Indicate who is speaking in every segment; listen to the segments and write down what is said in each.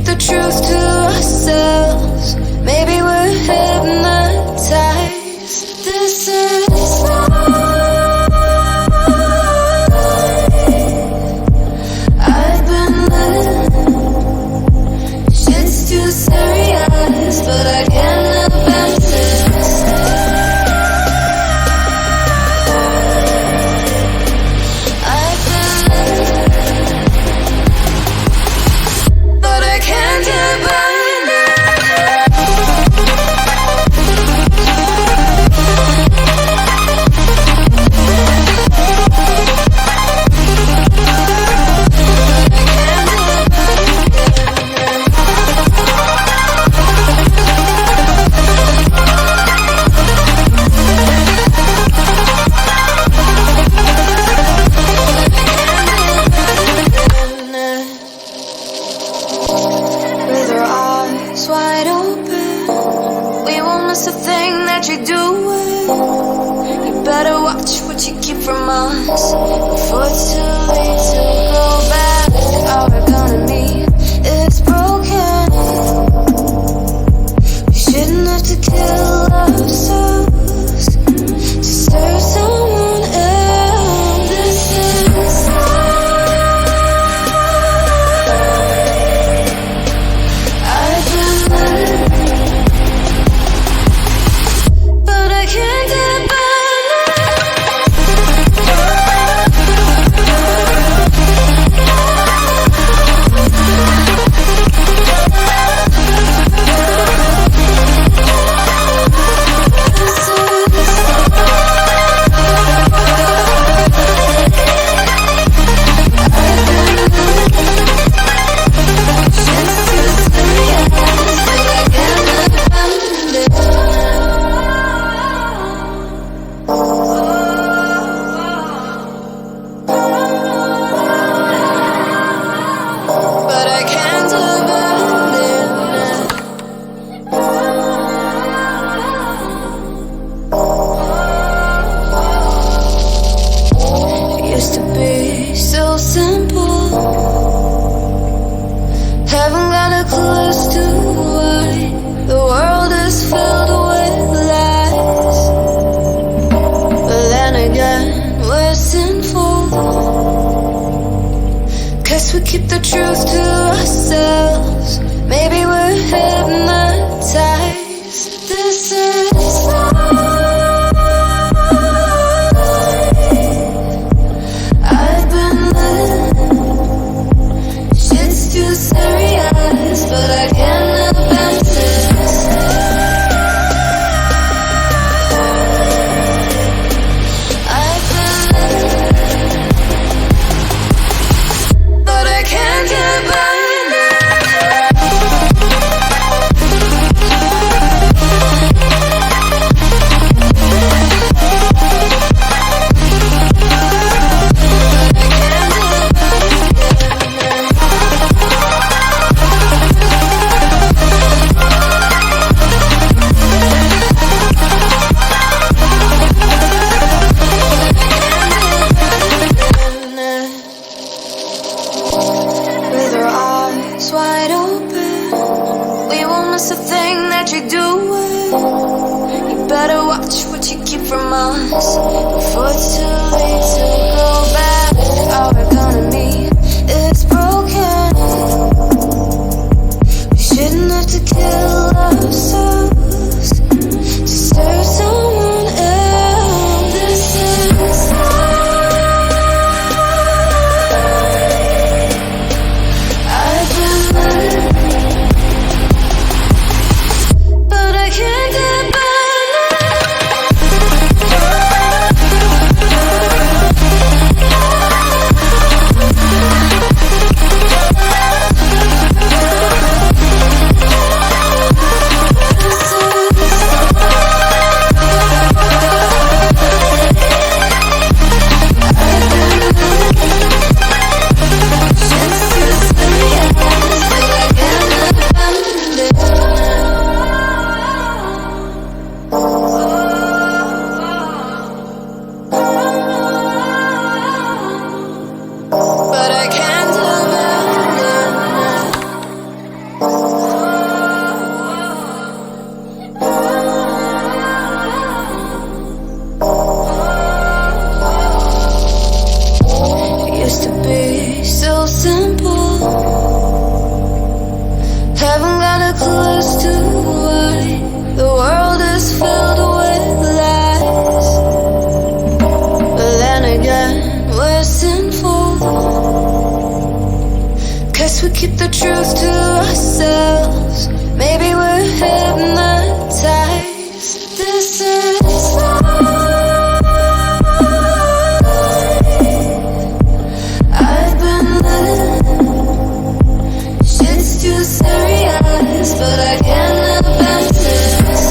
Speaker 1: keep the truth to ourselves. Maybe we're hypnotized. This is life. I've been living. Shit's too serious, but I can't abandon this. I've been living, but I can't abandon it. With our eyes wide open, we won't miss a thing that you're doing. You better watch what you keep from us before it's too late to go back. Our economy is broken. We shouldn't have to kill ourselves to serve someone else. This is I've been living, but I can't abandon but I can't abandon it. It used to be so simple. Haven't got a clue as to why the world is filled with lies. But then again, we're sinful, 'cause we keep the truth to ourselves. Maybe we're hypnotized. This is life. I've been living. Shit's too serious, but I can't abandon this. I've been living, but I can't abandon it. With our eyes wide open, we won't miss a thing that you're doing. You better watch what you keep from us before it's too late to go back. Our economy is broken. We shouldn't have to kill ourselves to serve someone else. This is I've been living, but I can't abandon it. Guess we keep the truth to ourselves. Maybe we're hypnotized. This is life. I've been living. Shit's too serious, but I can't abandon this.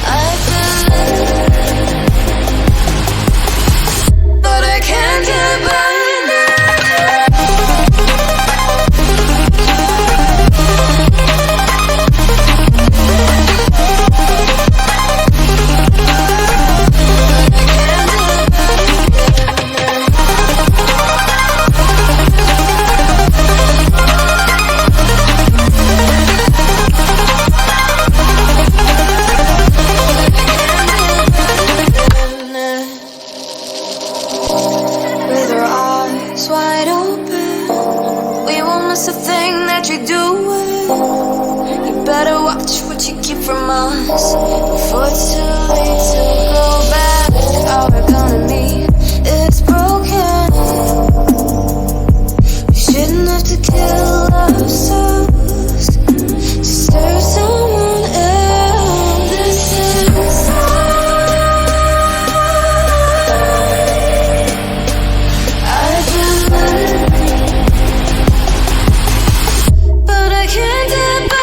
Speaker 1: I've been living, but I can't get by. With our eyes wide open, we won't miss a thing that you're doing. You better watch what you keep from us before it's too late to go back. Our economy is broken. We shouldn't have to kill ourselves to serve someone else. This is I've been living, but I can't get by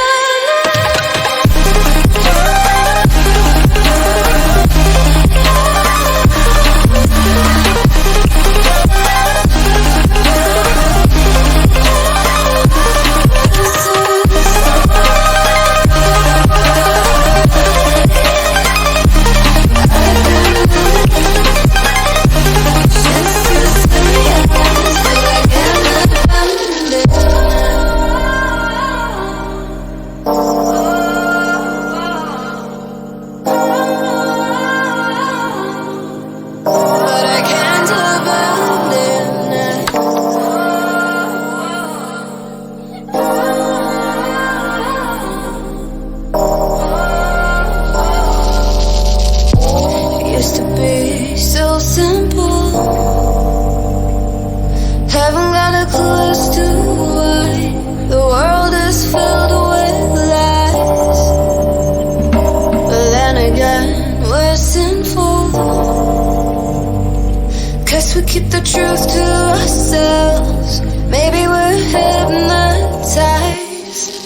Speaker 1: we keep the truth to ourselves. Maybe we're hypnotized.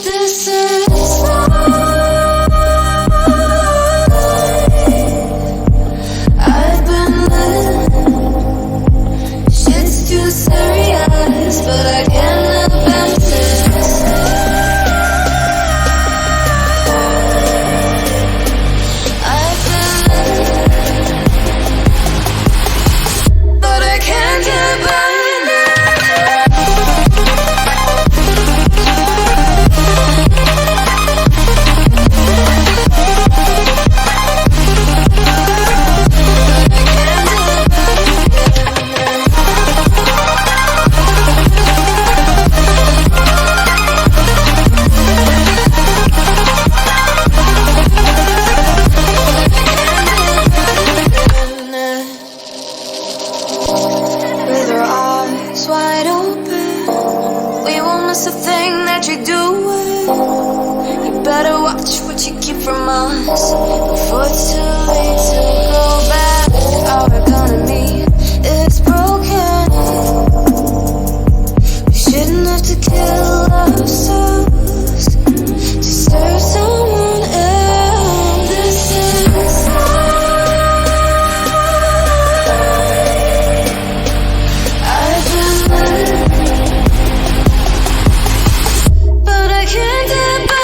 Speaker 1: This is life. I've been living. Shit's too serious, but I can't abandon this. I've been living, but I can't get by. With our eyes wide open, we won't miss a thing that you're doing. You better watch what you keep from us before it's too late to go back. Our economy is broken. We shouldn't have to kill ourselves to serve someone else. This is I've been living, but I can't get by.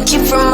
Speaker 1: keep from